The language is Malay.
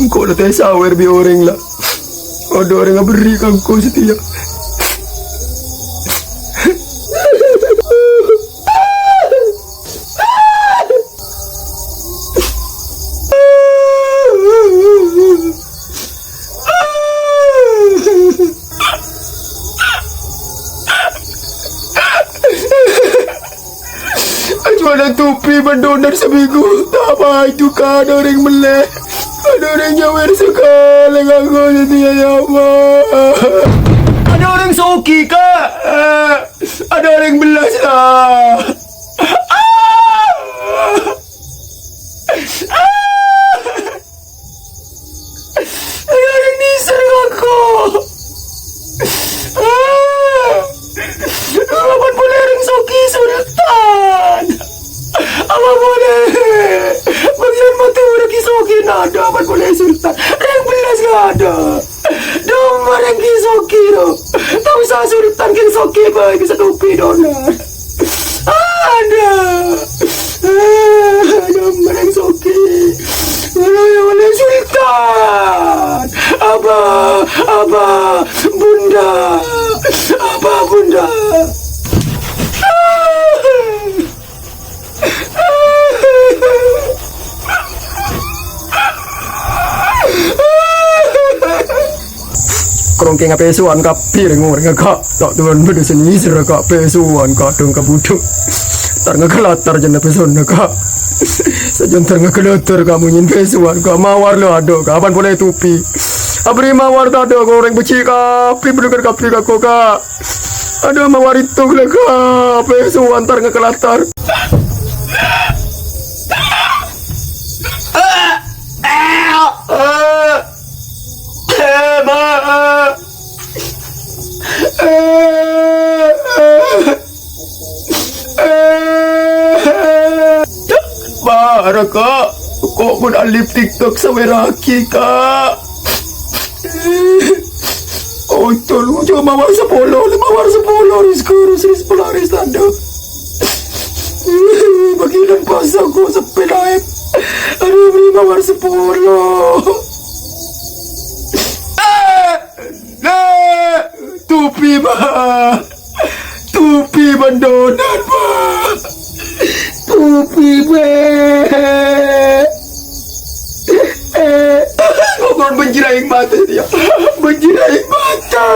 Engkau lah teh sawer bi orang lah. Ada orang yang berikan kau setia. Jualan tupi mendonar seminggu. Tak apa itu kan ada orang meleh. Ada orang nyawer sekali aku setia ya Allah. Ada orang soki kak. Ada orang belas lah. Ada orang nisar aku. Apa boleh orang soki sultan. Apa boleh bagian mati orang kisokin ada. Apa boleh sultan orang belas gak ada. Dong orang kisoki lo. Tak usah sultan kisoki baik bisa tupi donar. Ada dong orang soki. Oleh sultan. Apa bunda. Apa bunda. Kerongkeng apa esuan kap piring orang kak tak tuan beda seni serah kak pesuan kak dong kak buduk tar ngekelatar jana peson kak sajon tar ngekelatar kamu nyin pesuan kak mawar lo ada kapan boleh tupi abri mawar tak ada goreng beci kak pi bener kak pi kak kak ada mawar itu lah kak pesuan tar ngekelatar. Bara kak, kok pun alip TikTok saweraki kak. Oh itu lu cuma mawar 10 ris polaris tanda. Bagian pasang ko sa pilaip. Ano beri mawar 10. Tupi ba? Tupi bandonan ba? Tupi ba? Kau benjiraing mata dia. Benjiraing mata.